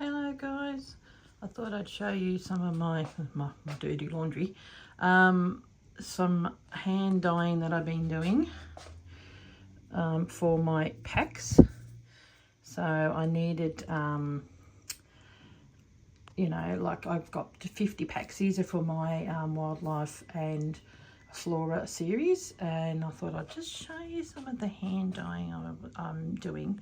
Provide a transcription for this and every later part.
Hello guys, I thought I'd show you some of my dirty laundry. Some hand dyeing that I've been doing for my packs. So I needed, you know, like I've got 50 packs. These are for my wildlife and flora series, and I thought I'd just show you some of the hand dyeing I'm doing.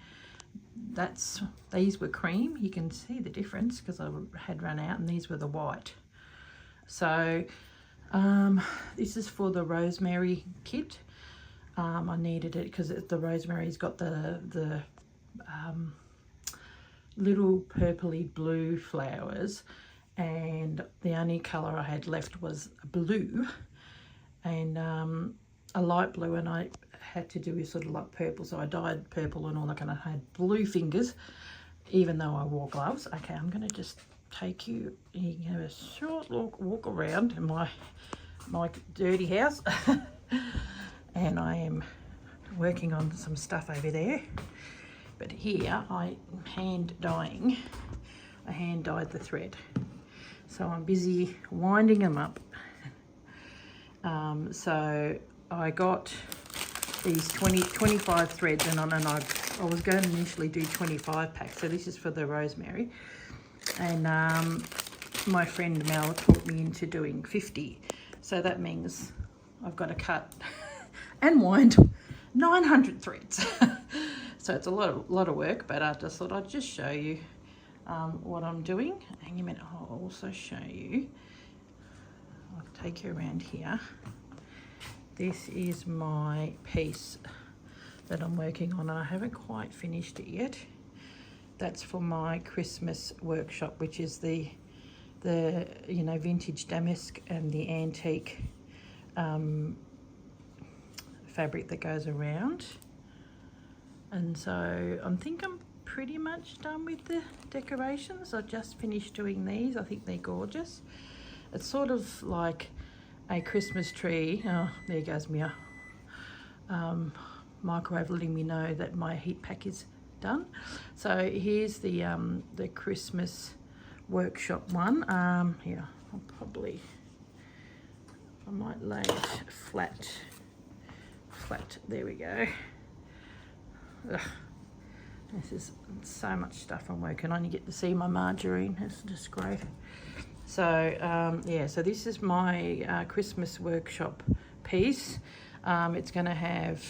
These were cream. You can see the difference because I had run out, and these were the white. So this is for the rosemary kit. I needed it because the rosemary's got the little purpley blue flowers, and the only colour I had left was blue and a light blue, and I had to do sort of like purple, so I dyed purple and all that kind of. I had blue fingers even though I wore gloves. Okay, I'm going to just take you can have a short walk around in my dirty house and I am working on some stuff over there, but here I hand dyed the thread, so I'm busy winding them up. So I got these 25 threads, and I was going to initially do 25 packs. So this is for the rosemary, and my friend Mel talked me into doing 50. So that means I've got to cut and wind 900 threads. So it's a lot of work, but I just thought I'd just show you what I'm doing. Hang on a minute, I'll also show you. I'll take you around here. This is my piece that I'm working on. I haven't quite finished it yet. That's for my Christmas workshop, which is the you know, vintage damask and the antique fabric that goes around. And so I think I'm pretty much done with the decorations. I just finished doing these. I think they're gorgeous. It's sort of like a Christmas tree. Oh, there goes Mia. Microwave letting me know that my heat pack is done. So here's the Christmas workshop one. Here, I might lay it flat. There we go. Ugh. This is so much stuff I'm working on. You get to see my margarine. It's just great. So yeah, so this is my Christmas workshop piece. It's going to have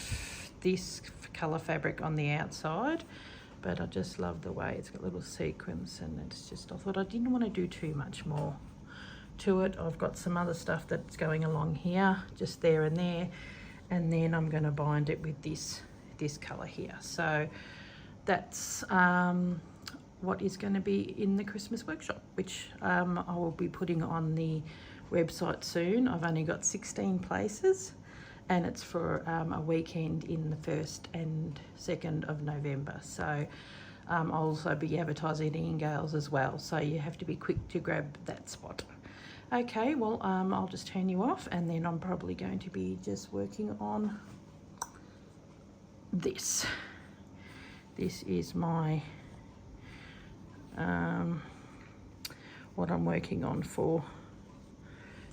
this colour fabric on the outside, but I just love the way it's got little sequins, and it's just, I thought I didn't want to do too much more to it. I've got some other stuff that's going along here, just there and there, and then I'm going to bind it with this colour here. So that's what is going to be in the Christmas workshop, which I will be putting on the website soon. I've only got 16 places, and it's for a weekend in the 1st and 2nd of November. So I'll also be advertising in Gales as well, so you have to be quick to grab that spot. Okay, well, I'll just turn you off, and then I'm probably going to be just working on this. This is my what I'm working on for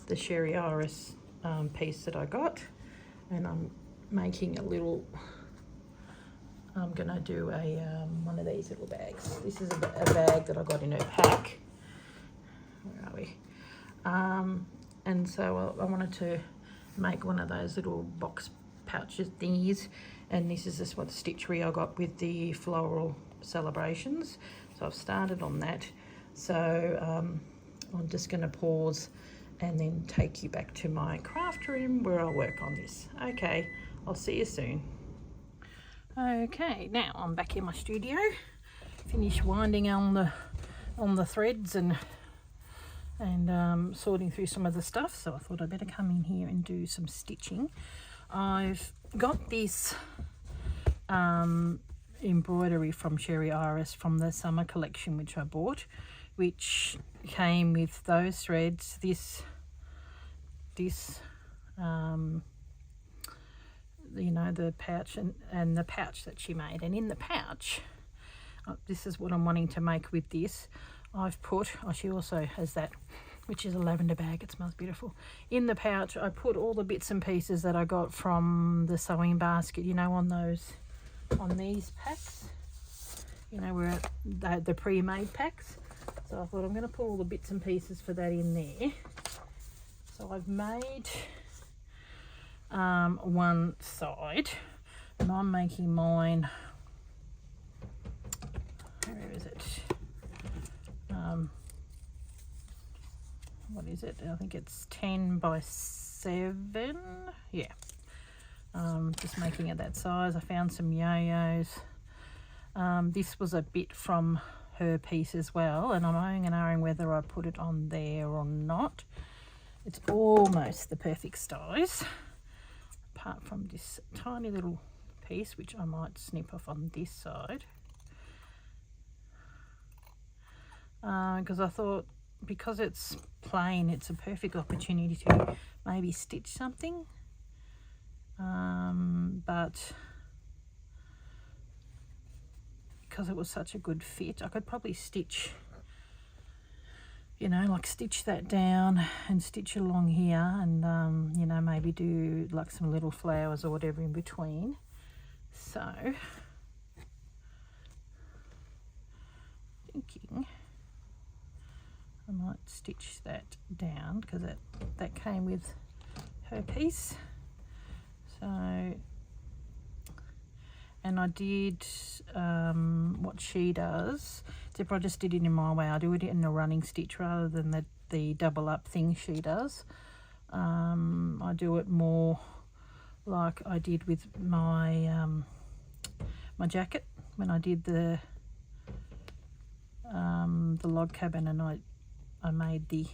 the Sherry Iris piece that I got, and I'm making a little, I'm gonna do a one of these little bags. This is a bag that I got in her pack. Where are we? And so I wanted to make one of those little box pouches thingies, and this is just what stitchery I got with the floral celebrations. So I've started on that. So I'm just going to pause and then take you back to my craft room where I'll work on this. Okay, I'll see you soon. Okay, now I'm back in my studio, finished winding on the threads and sorting through some of the stuff. So I thought I'd better come in here and do some stitching. I've got this embroidery from Sherry Iris from the summer collection, which I bought, which came with those threads, this you know, the pouch and the pouch that she made. And in the pouch this is what I'm wanting to make with this. I've put, oh, she also has that, which is a lavender bag. It smells beautiful. In the pouch, I put all the bits and pieces that I got from the sewing basket, you know, on these packs. You know, we're at the pre-made packs. So I thought I'm going to put all the bits and pieces for that in there. So I've made one side, and I'm making mine, where is it? What is it? I think it's 10 by 7. Yeah. Just making it that size. I found some yo-yos. This was a bit from her piece as well, and I'm owing and ahhing whether I put it on there or not. It's almost the perfect size, apart from this tiny little piece, which I might snip off on this side. Because I thought, because it's plain, it's a perfect opportunity to maybe stitch something. But because it was such a good fit, I could probably stitch, you know, like stitch that down and stitch along here, and you know, maybe do like some little flowers or whatever in between. So thinking I might stitch that down, because that came with her piece. So, and I did what she does, except I just did it in my way. I do it in a running stitch rather than the double up thing she does. I do it more like I did with my my jacket when I did the log cabin, and I made the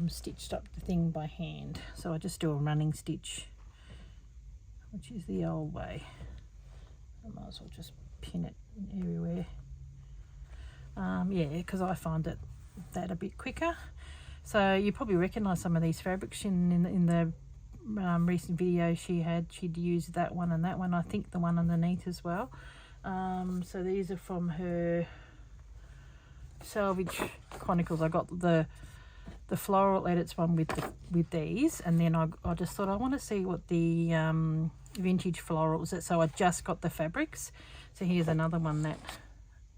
stitched up the thing by hand. So I just do a running stitch, which is the old way. I might as well just pin it everywhere. Yeah, because I find that a bit quicker. So you probably recognise some of these fabrics in the recent video she'd used that one and that one. I think the one underneath as well. So these are from her Salvage Chronicles. I got the floral edits one with these, and then I just thought I want to see what the vintage florals. So I just got the fabrics. So here's another one that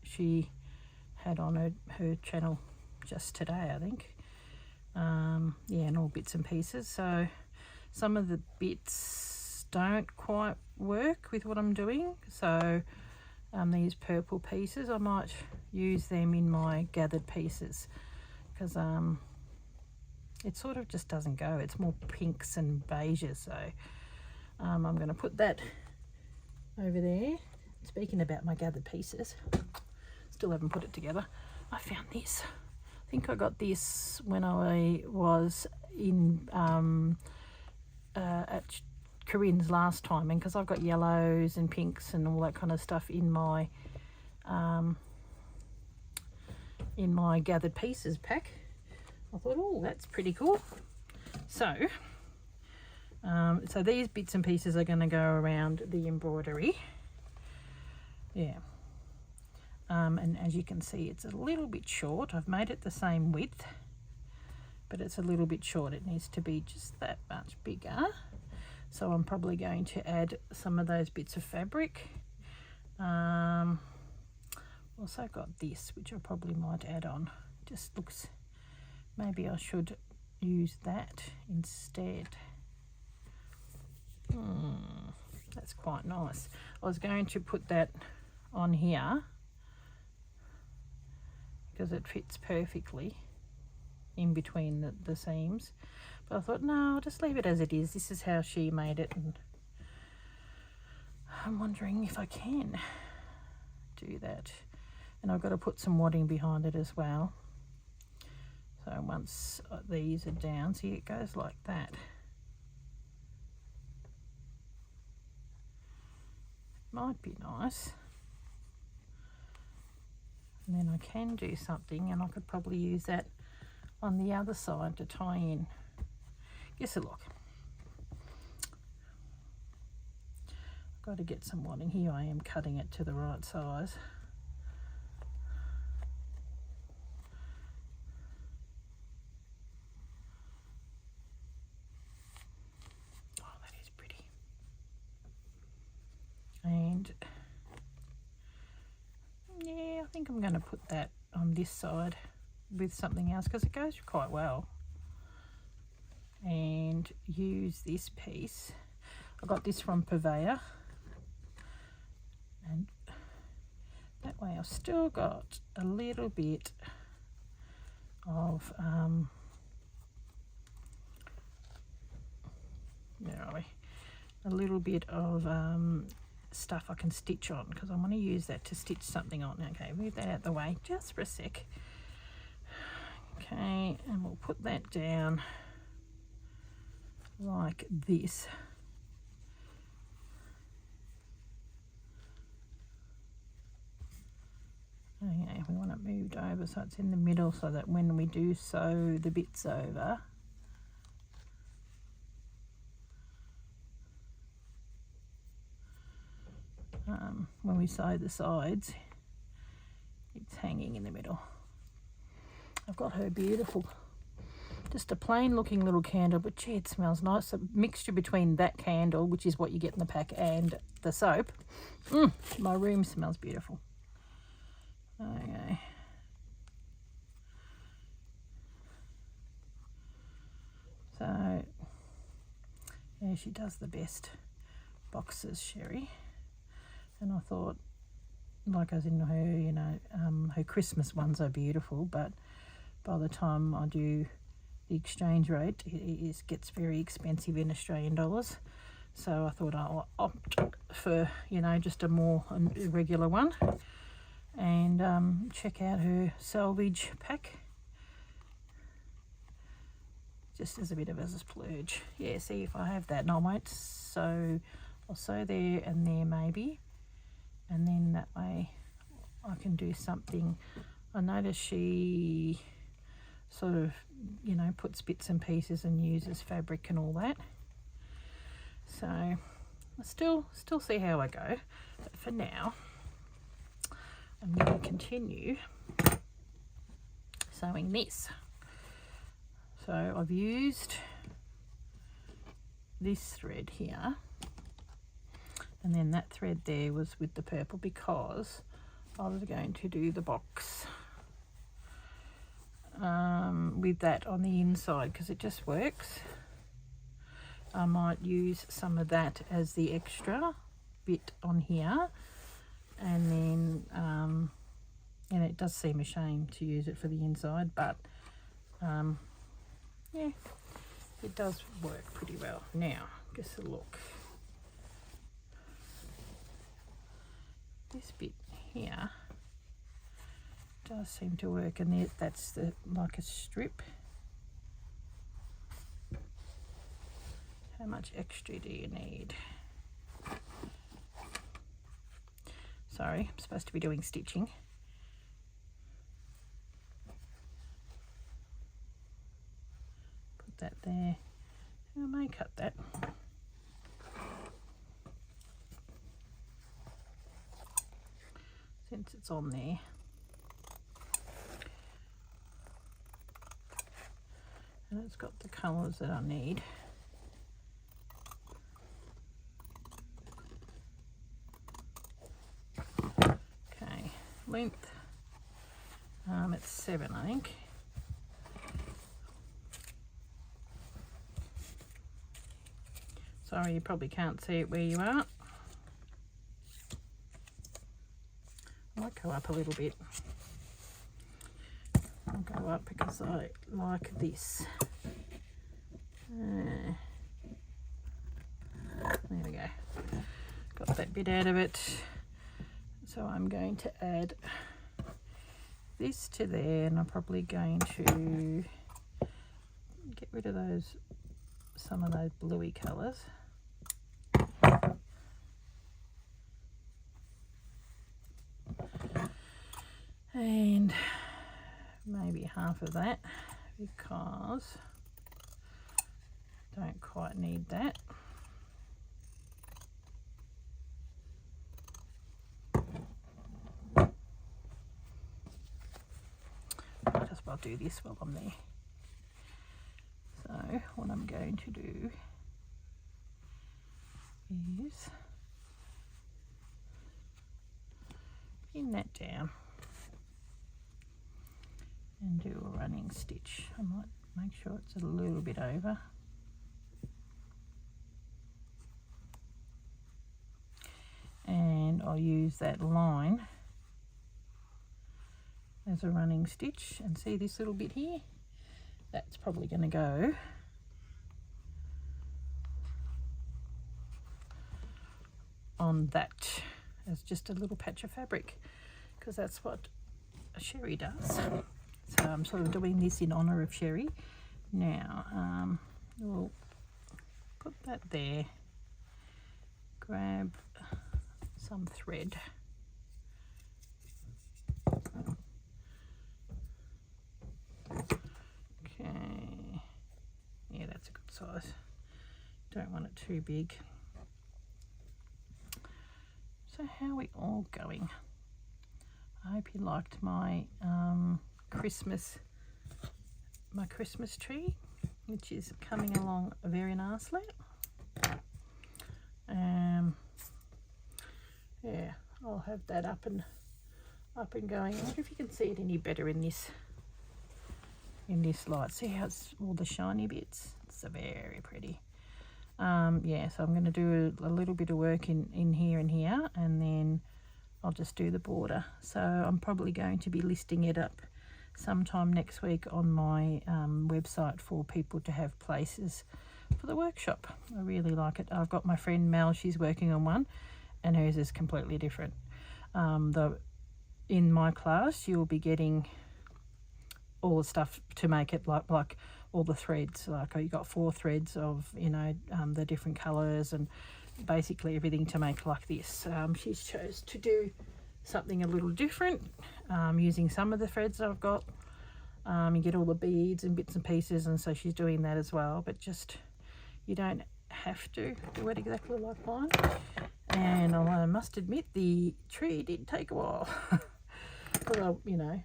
she had on her channel just today, I think. Yeah, and all bits and pieces. So some of the bits don't quite work with what I'm doing. So these purple pieces, I might use them in my gathered pieces, because it sort of just doesn't go. It's more pinks and beiges. So I'm going to put that over there. Speaking about my gathered pieces, still haven't put it together. I found this. I think I got this when I was in at Corinne's last time, and because I've got yellows and pinks and all that kind of stuff in my gathered pieces pack, I thought, oh, that's pretty cool. So so these bits and pieces are going to go around the embroidery. Yeah. And as you can see, it's a little bit short. I've made it the same width, but it's a little bit short. It needs to be just that much bigger. So I'm probably going to add some of those bits of fabric. Also got this, which I probably might add on. Just looks, maybe I should use that instead. That's quite nice. I was going to put that on here because it fits perfectly in between the seams, but I thought, no, I'll just leave it as it is. This is how she made it, and I'm wondering if I can do that. And I've got to put some wadding behind it as well. So once these are down, see, it goes like that. Might be nice. And then I can do something, and I could probably use that on the other side to tie in. Guess a look. got to get some wadding. Here I am cutting it to the right size. Oh, that is pretty. And yeah, I think I'm going to put that on this side with something else because it goes quite well. And use this piece. I got this from Purveyor. And that way I've still got a little bit of, where are we? A little bit of stuff I can stitch on because I want to use that to stitch something on. Okay, move that out the way just for a sec. Okay, and we'll put that down like this. Okay, we want it moved over so it's in the middle so that when we do sew the bits over, when we sew the sides, it's hanging in the middle. I've got her beautiful, just a plain looking little candle, but gee, it smells nice. A mixture between that candle, which is what you get in the pack, and the soap. My room smells beautiful. Okay. So, yeah, she does the best boxes, Sherry. And I thought, like as in her, you know, her Christmas ones are beautiful, but by the time I do the exchange rate, it gets very expensive in Australian dollars. So I thought I'll opt for, you know, just a more regular one. And check out her salvage pack, just as a bit of a splurge. Yeah, see if I have that, and I won't sew. I'll sew there and there maybe, and then that way I can do something. I noticed she sort of, you know, puts bits and pieces and uses fabric and all that. So I'll still see how I go, but for now I'm going to continue sewing this. So I've used this thread here, and then that thread there was with the purple because I was going to do the box with that on the inside because it just works. I might use some of that as the extra bit on here, and then and it does seem a shame to use it for the inside, but yeah, it does work pretty well. Now just a look, this bit here does seem to work, and that's the like a strip. How much extra do you need? Sorry, I'm supposed to be doing stitching. Put that there. I may cut that. Since it's on there. And it's got the colours that I need. Length, it's 7, I think. Sorry, you probably can't see it where you are. I might go up a little bit. I'll go up because I like this. There we go. Got that bit out of it. So I'm going to add this to there, and I'm probably going to get rid of those, some of those bluey colours. And maybe half of that because I don't quite need that. I'll do this while I'm there. So what I'm going to do is pin that down and do a running stitch. I might make sure it's a little bit over. And I'll use that line as a running stitch, and see this little bit here? That's probably going to go on that as just a little patch of fabric, because that's what Sherry does. So I'm sort of doing this in honour of Sherry. Now we'll put that there, grab some thread, okay, yeah, that's a good size, don't want it too big. So how are we all going? I hope you liked my Christmas tree, which is coming along very nicely. Yeah, I'll have that up and going. I wonder if you can see it any better in this light. See how it's all the shiny bits? It's very pretty. Yeah, so I'm going to do a little bit of work in here and here, and then I'll just do the border. So I'm probably going to be listing it up sometime next week on my website for people to have places for the workshop. I really like it. I've got my friend Mel, she's working on one, and hers is completely different. In my class you'll be getting all the stuff to make it like all the threads, like you got 4 threads of, you know, the different colours and basically everything to make like this. She's chose to do something a little different, using some of the threads I've got. You get all the beads and bits and pieces, and so she's doing that as well, but just, you don't have to do it exactly like mine. And I must admit the tree did take a while. Well, you know,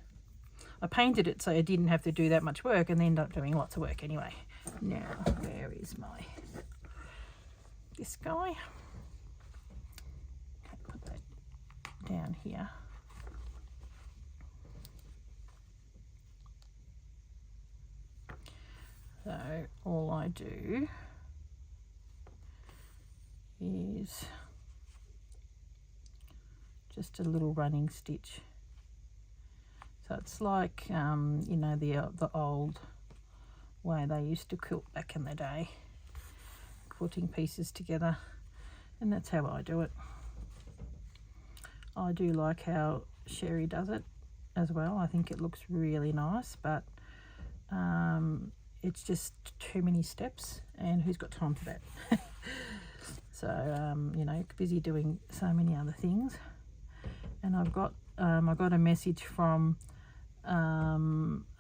I painted it so I didn't have to do that much work, and ended up doing lots of work anyway. Now, where is this guy? Okay, put that down here. So all I do is just a little running stitch. So it's like, you know, the old way they used to quilt back in the day, quilting pieces together, and that's how I do it. I do like how Sherry does it as well. I think it looks really nice, but it's just too many steps, and who's got time for that? So, you know, busy doing so many other things. And I got a message from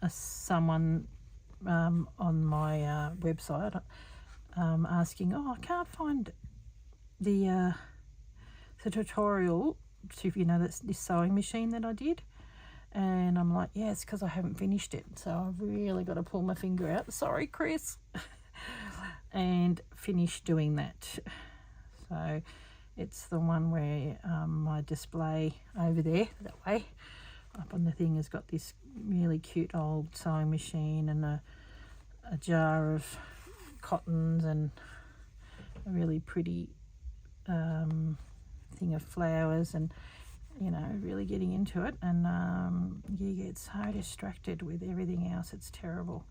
someone on my website asking, oh, I can't find the tutorial to, you know, this sewing machine that I did. And I'm like, yeah, it's because I haven't finished it, so I've really got to pull my finger out, sorry Chris, and finish doing that. So it's the one where my display over there, that way, up on the thing, has got this really cute old sewing machine and a jar of cottons and a really pretty thing of flowers, and, you know, really getting into it. And you get so distracted with everything else, it's terrible.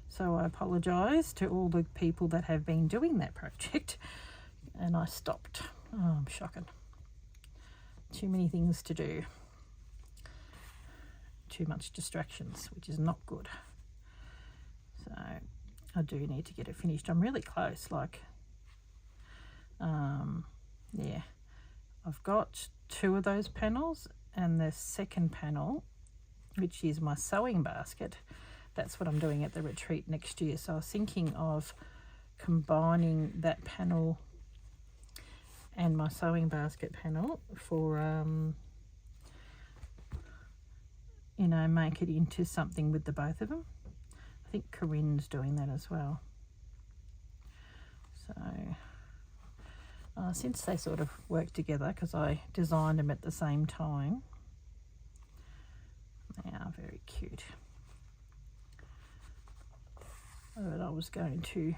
So I apologise to all the people that have been doing that project, and I stopped. Oh, I'm shocking. Too many things to do. Too much distractions, which is not good. So I do need to get it finished. I'm really close, like, yeah. I've got 2 of those panels, and the second panel, which is my sewing basket, that's what I'm doing at the retreat next year. So I was thinking of combining that panel and my sewing basket panel for you know, make it into something with the both of them. I think Corinne's doing that as well. So since they sort of work together, because I designed them at the same time, they are very cute. But I was going to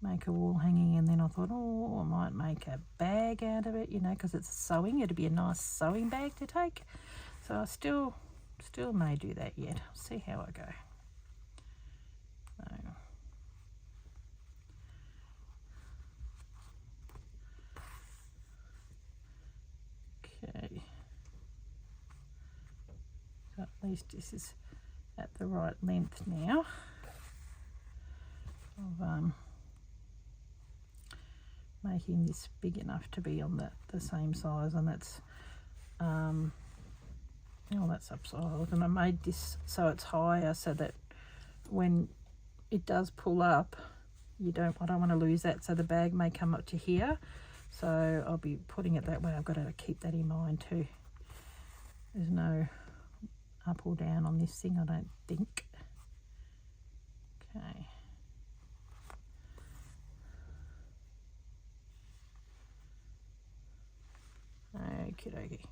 make a wall hanging, and then I thought, oh, I might make a bag out of it, you know, because it's sewing. It'd be a nice sewing bag to take. So I still may do that yet. I'll see how I go. So, okay. So at least this is at the right length now of making this big enough to be on the same size, and that's oh, that's upside, and I made this so it's higher so that when it does pull up, I don't want to lose that, so the bag may come up to here, so I'll be putting it that way. I've got to keep that in mind too. There's no up or down on this thing, I don't think. Okay. Okie dokie.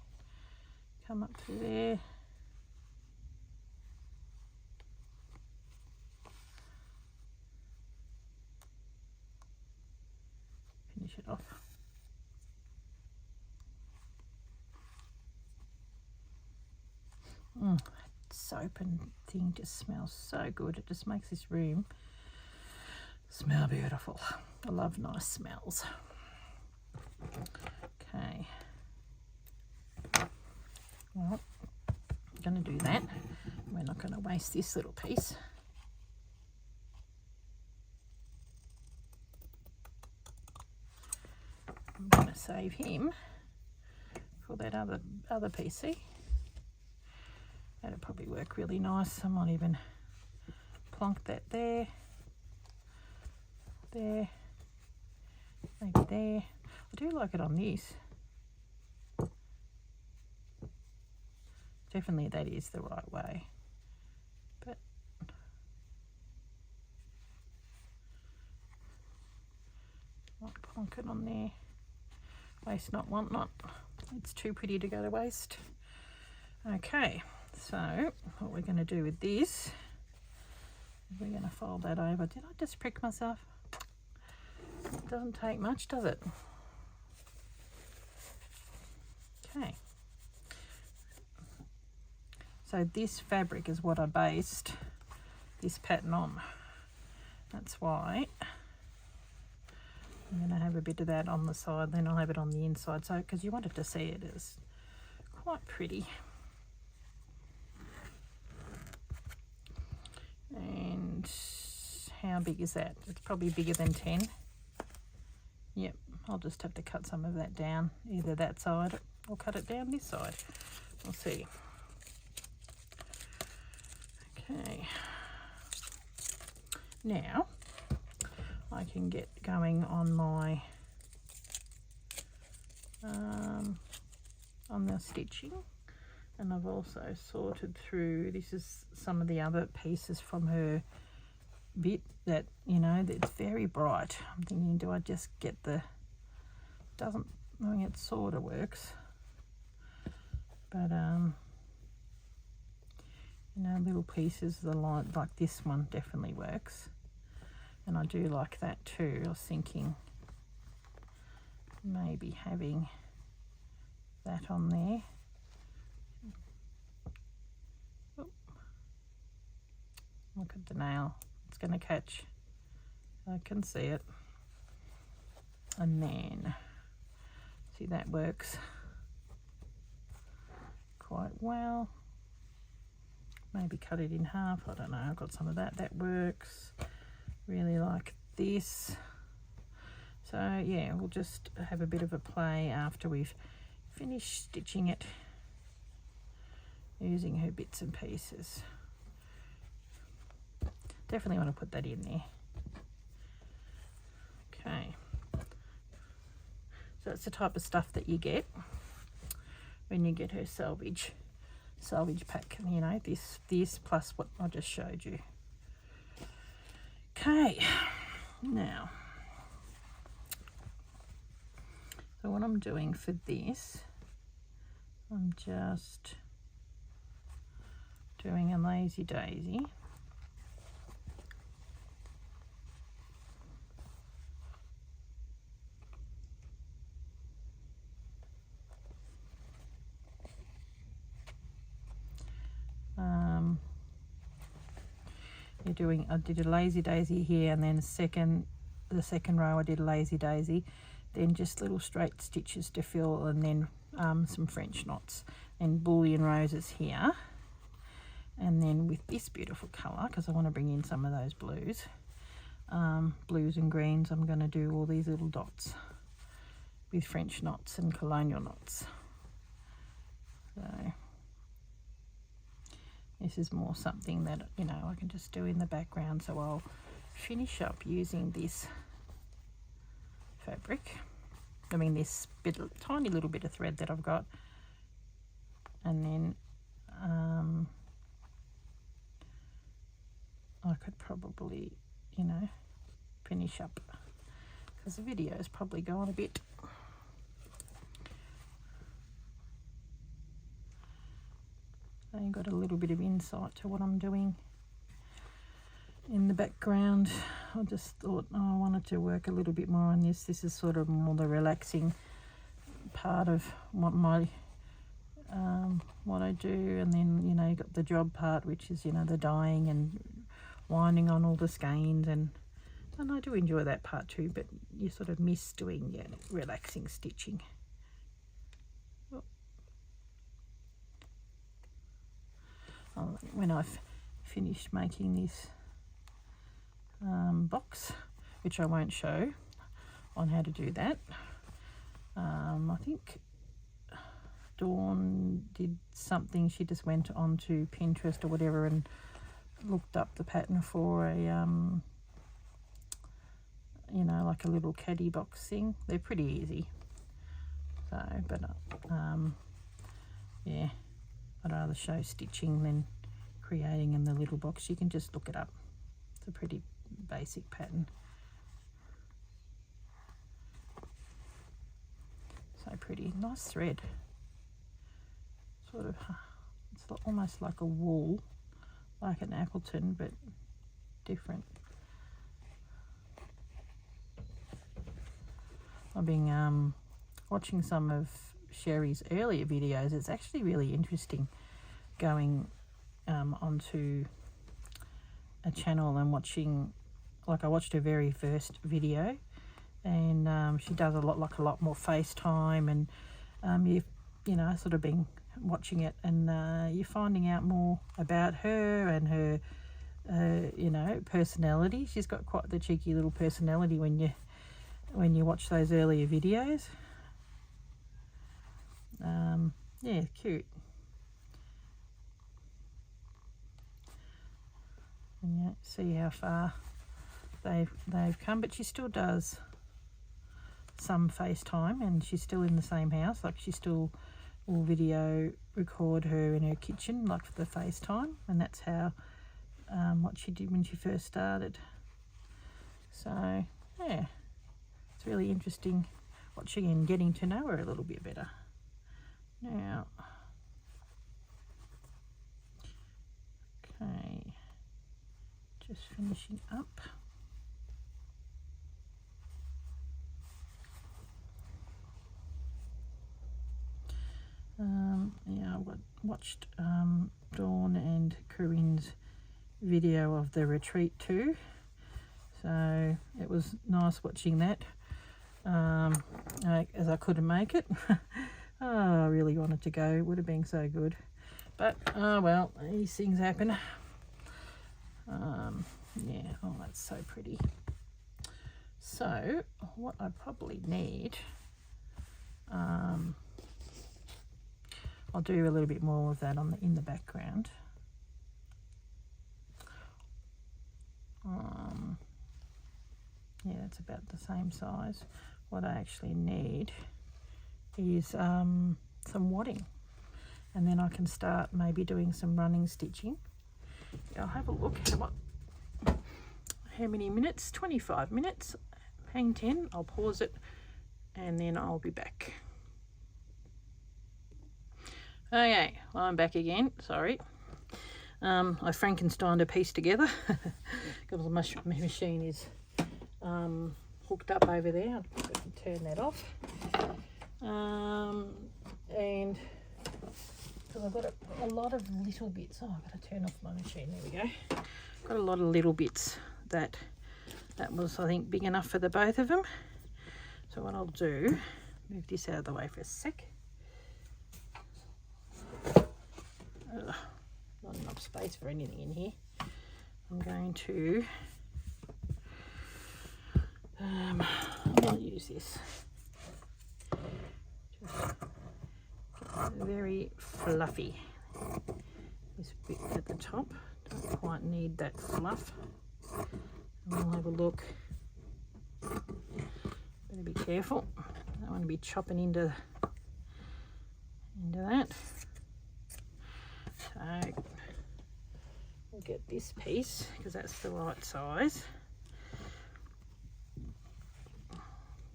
Come up through there. Finish it off. That soap and thing just smells so good. It just makes this room smell beautiful. I love nice smells. Okay. Well, I'm going to do that. We're not going to waste this little piece. I'm going to save him for that other piece. See? That'll probably work really nice. I might even plonk that there, maybe there. I do like it on this. Definitely that is the right way, but might plonk it on there. Waste not, want not. It's too pretty to go to waste. Okay, so what we're going to do with this, we're going to fold that over. Did I just prick myself? It doesn't take much, does it? Okay. So this fabric is what I based this pattern on. That's why I'm going to have a bit of that on the side, then I'll have it on the inside. So, because you wanted to see it, it's quite pretty. And how big is that? It's probably bigger than 10. Yep, I'll just have to cut some of that down, either that side or cut it down this side. We'll see. Okay, now I can get going on my on the stitching, and I've also sorted through, this is some of the other pieces from her bit that, you know, that's very bright. I'm thinking, do I just get the, doesn't, I mean, it sort of works, but you know, little pieces, the line like this one definitely works, and I do like that too. I was thinking maybe having that on there. Oop. Look at the nail, it's going to catch. I can see it. And then see, that works quite well. Maybe cut it in half, I don't know, I've got some of that, that works. Really like this. So yeah, we'll just have a bit of a play after we've finished stitching it, using her bits and pieces. Definitely want to put that in there. Okay, so it's the type of stuff that you get when you get her selvage. salvage pack, you know, this plus what I just showed you. Okay, now, so what I'm doing for this, I'm just doing a lazy daisy. I did a lazy daisy here, and then the second row I did a lazy daisy, then just little straight stitches to fill, and then some French knots and bullion roses here. And then with this beautiful colour, because I want to bring in some of those blues and greens, I'm going to do all these little dots with French knots and colonial knots. So this is more something that, you know, I can just do in the background. So I'll finish up using this fabric. I mean this tiny little bit of thread that I've got, and then I could probably, you know, finish up because the video is probably gone a bit. So you've got a little bit of insight to what I'm doing in the background. I just thought, I wanted to work a little bit more on this. This is sort of more the relaxing part of what what I do, and then, you know, you got the job part, which is, you know, the dyeing and winding on all the skeins, and I do enjoy that part too, but you sort of miss doing, yeah, relaxing stitching. When I've finished making this box, which I won't show on how to do that, I think Dawn did something. She just went onto Pinterest or whatever and looked up the pattern for a you know, like a little caddy box thing. They're pretty easy. So, but yeah, I'd rather show stitching than creating in the little box. You can just look it up. It's a pretty basic pattern. So pretty. Nice thread. Sort of, it's almost like a wool, like an Appleton, but different. I've been watching some of Sherry's earlier videos. It's actually really interesting going onto a channel and watching, like I watched her very first video, and she does a lot more FaceTime, and you know, sort of been watching it, and you're finding out more about her and her you know, personality. She's got quite the cheeky little personality when you watch those earlier videos. Yeah, cute. And yeah, see how far they've come, but she still does some FaceTime, and she's still in the same house. Like, she still will video record her in her kitchen, like for the FaceTime, and that's how what she did when she first started. So yeah, it's really interesting watching and getting to know her a little bit better. Now, okay, just finishing up. Yeah, I watched Dawn and Corinne's video of the retreat too, so it was nice watching that, as I couldn't make it. Oh, I really wanted to go. It would have been so good, but well, these things happen. Yeah, oh, that's so pretty. So what I probably need, I'll do a little bit more of that in the background. Yeah, it's about the same size. What I actually need is some wadding, and then I can start maybe doing some running stitching. I'll have a look how many minutes. 25 minutes. Hang 10. I'll pause it and then I'll be back. Okay, well, I'm back again. Sorry. I Frankensteined a piece together because my machine is hooked up over there. I'll turn that off. And because I've got a lot of little bits. Oh, I've got to turn off my machine. There we go. Got a lot of little bits that was, I think, big enough for the both of them. So what I'll do, move this out of the way for a sec. Not enough space for anything in here. I'm going to I'll use this. Just very fluffy. This bit at the top, don't quite need that fluff. And we'll have a look. Better be careful. Don't want to be chopping into that. So we'll get this piece because that's the right size.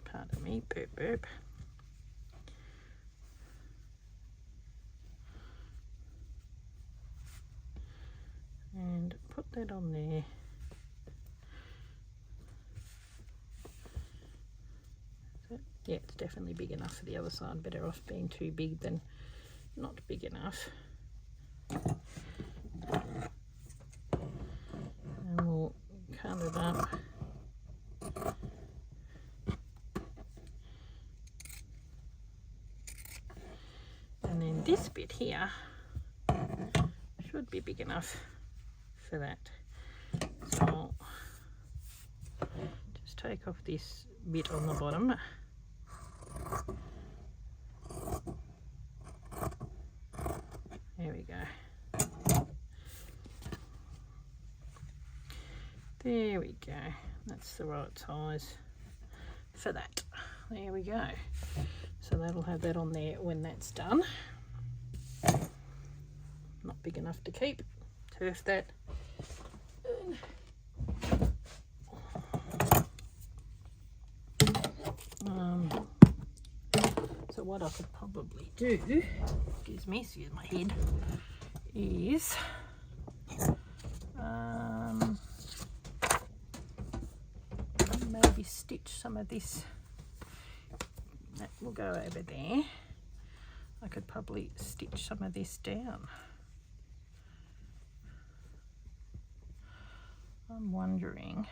Pardon me, burp burp. And put that on there. Yeah, it's definitely big enough for the other side. Better off being too big than not big enough. And we'll cut it up. And then this bit here should be big enough for that. So I'll just take off this bit on the bottom. There we go. There we go. That's the right size for that. There we go. So that'll have that on there when that's done. Not big enough to keep. Turf that. So what I could probably do, excuse my head, is maybe stitch some of this. That will go over there. I could probably stitch some of this down. I'm wondering.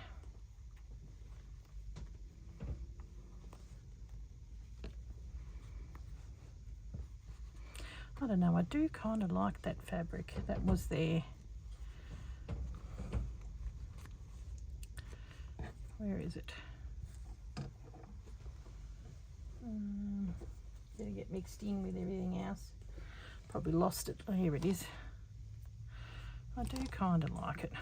I don't know, I do kind of like that fabric that was there. Where is it? Did it get mixed in with everything else? Probably lost it. Oh, here it is. I do kind of like it.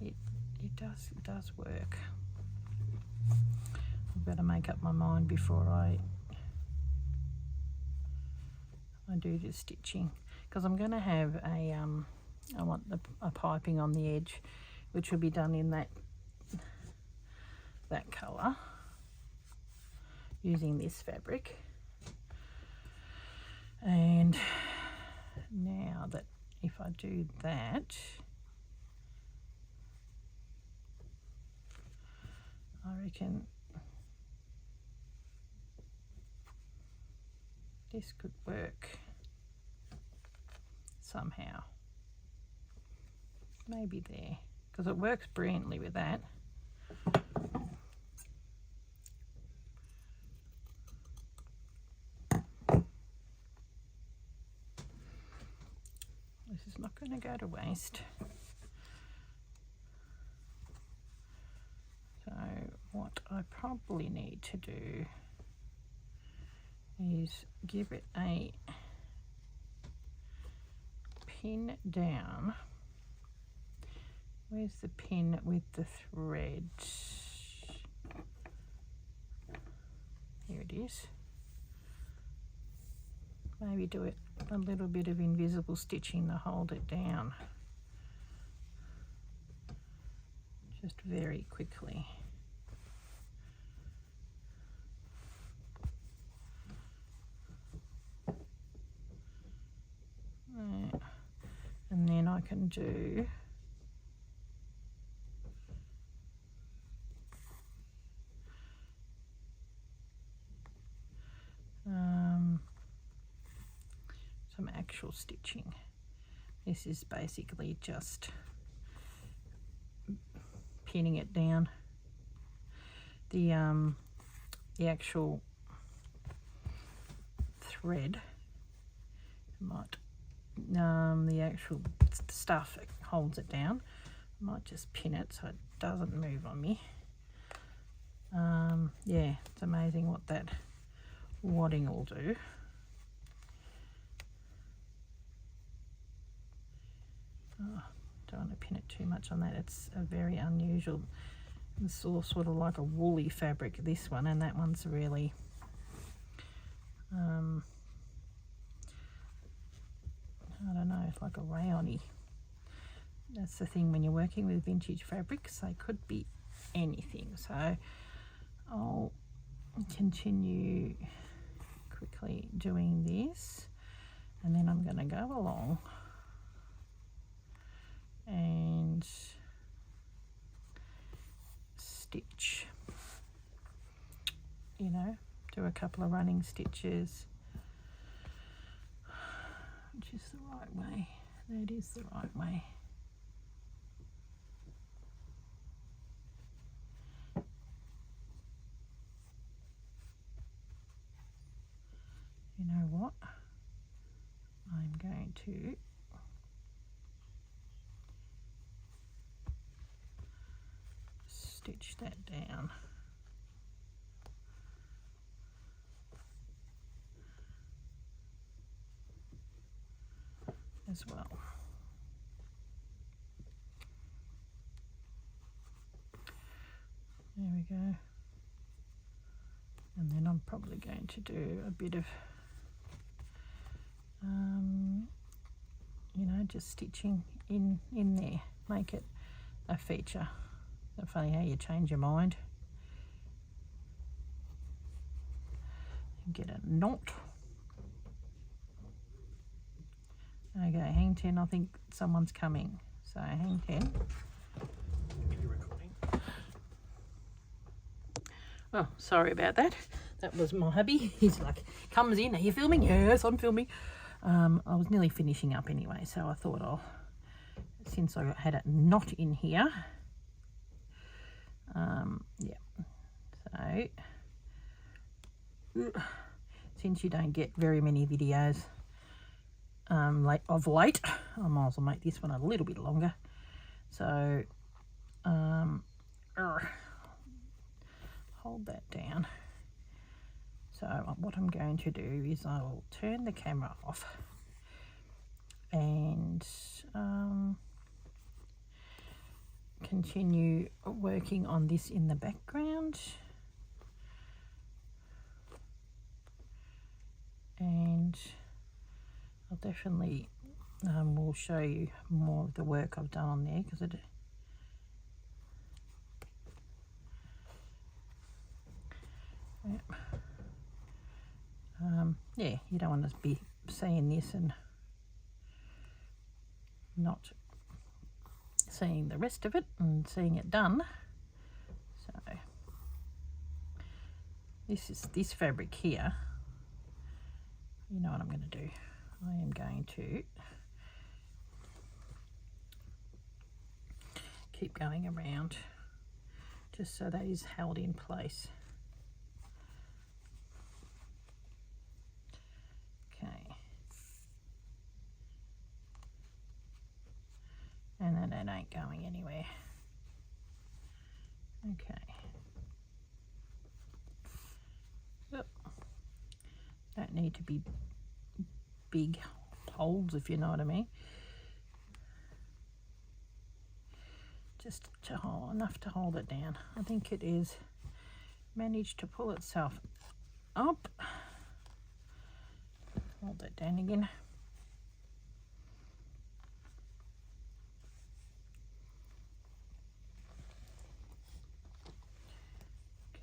It does work. I've got to make up my mind before I do the stitching, because I'm going to have a I want a piping on the edge, which will be done in that colour using this fabric. And now that if I do that, I reckon this could work somehow. Maybe there, because it works brilliantly with that. This is not going to go to waste. So what I probably need to do is give it a pin down. Where's the pin with the thread? Here it is. maybe do it a little bit of invisible stitching to hold it down. Just very quickly. There. And then I can do some actual stitching. This is basically just pinning it down. The actual thread might the actual stuff that holds it down, I might just pin it so it doesn't move on me. Yeah, it's amazing what that wadding will do. Oh, don't want to pin it too much on that. It's a very unusual, it's all sort of like a woolly fabric, this one, and that one's really I don't know, it's like a rayon-y. That's the thing when you're working with vintage fabrics, they could be anything. So I'll continue quickly doing this, and then I'm going to go along and stitch, you know, do a couple of running stitches, which is the right way. That is the right way. You know what? I'm going to stitch that down. As well. There we go. And then I'm probably going to do a bit of you know, just stitching in there, make it a feature. It's funny how you change your mind and get a knot. Okay, hang 10, I think someone's coming, so hang 10. Oh, sorry about that. That was my hubby. He's like, comes in, are you filming? Yes, I'm filming. I was nearly finishing up anyway, so I thought since I had a knot in here, yeah, so since you don't get very many videos of late, I might as well make this one a little bit longer. So hold that down. So what I'm going to do is I will turn the camera off and continue working on this in the background. And I'll definitely will show you more of the work I've done on there, because it yeah, you don't want to be seeing this and not seeing the rest of it and seeing it done. So this fabric here, you know what I'm going to do. I am going to keep going around just so that is held in place. Okay. And then it ain't going anywhere. Okay. Yep. Don't need to be big holes, if you know what I mean. Just enough to hold it down. I think it is managed to pull itself up. Hold that down again.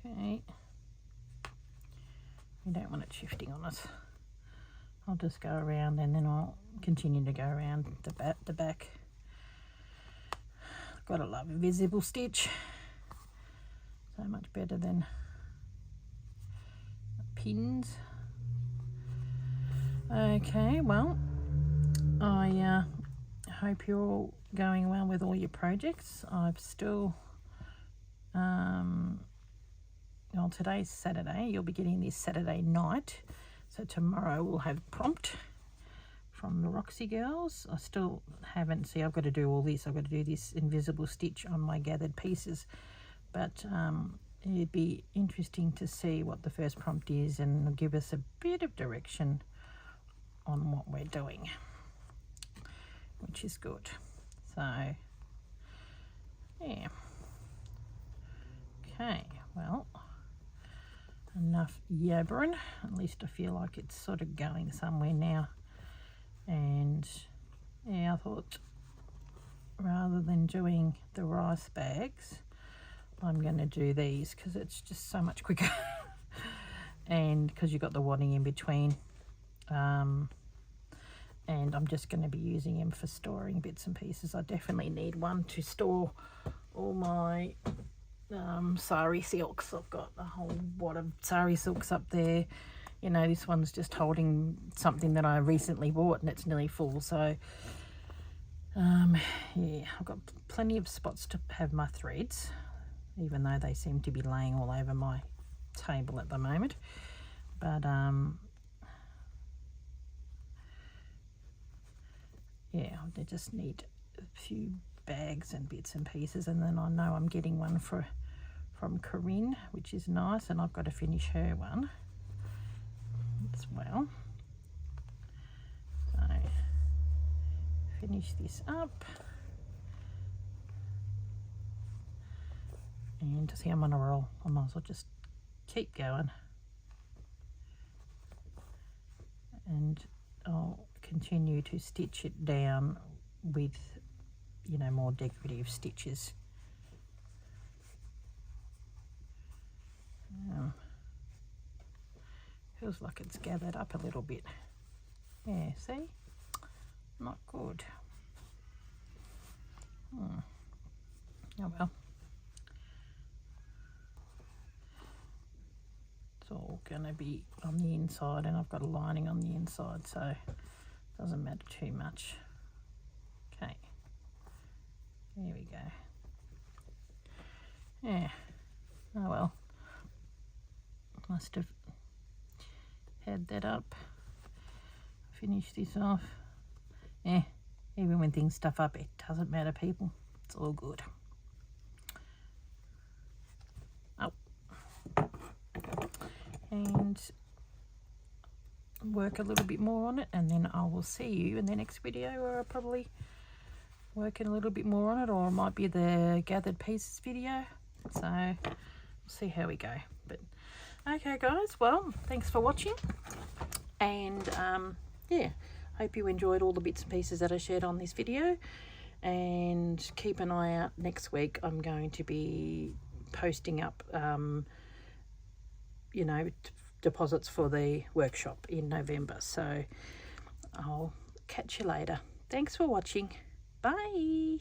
Okay. We don't want it shifting on us. I'll just go around and then I'll continue to go around the back. Gotta love a visible stitch. So much better than pins. Okay, well, I hope you're all going well with all your projects. I've still, well, today's Saturday. You'll be getting this Saturday night. So tomorrow we'll have prompt from the Roxy girls. I still haven't, see, I've got to do all this. I've got to do this invisible stitch on my gathered pieces. But it'd be interesting to see what the first prompt is and give us a bit of direction on what we're doing, which is good. So, yeah. Okay, well, enough yabbering. At least I feel like it's sort of going somewhere now. And yeah, I thought rather than doing the rice bags, I'm going to do these because it's just so much quicker. And because you've got the wadding in between. And I'm just going to be using them for storing bits and pieces. I definitely need one to store all my sari silks. I've got a whole wad of sari silks up there. You know, this one's just holding something that I recently bought and it's nearly full. So yeah, I've got plenty of spots to have my threads, even though they seem to be laying all over my table at the moment. But yeah, I just need a few bags and bits and pieces, and then I know I'm getting one from Corinne, which is nice, and I've got to finish her one as well. So finish this up, and to see I'm on a roll, I might as well just keep going, and I'll continue to stitch it down with, you know, more decorative stitches. Feels like it's gathered up a little bit. Yeah, see? Not good. Oh well. It's all going to be on the inside, and I've got a lining on the inside, so it doesn't matter too much. Okay. There we go. Yeah. Oh well. Must have had that up. Finish this off. Yeah. Even when things stuff up, it doesn't matter, people. It's all good. Oh. And work a little bit more on it, and then I will see you in the next video where I'll probably work a little bit more on it, or it might be the gathered pieces video. So we'll see how we go. But okay guys, well, thanks for watching, and yeah, hope you enjoyed all the bits and pieces that I shared on this video, and keep an eye out. Next week I'm going to be posting up you know, deposits for the workshop in November. So I'll catch you later. Thanks for watching. Bye.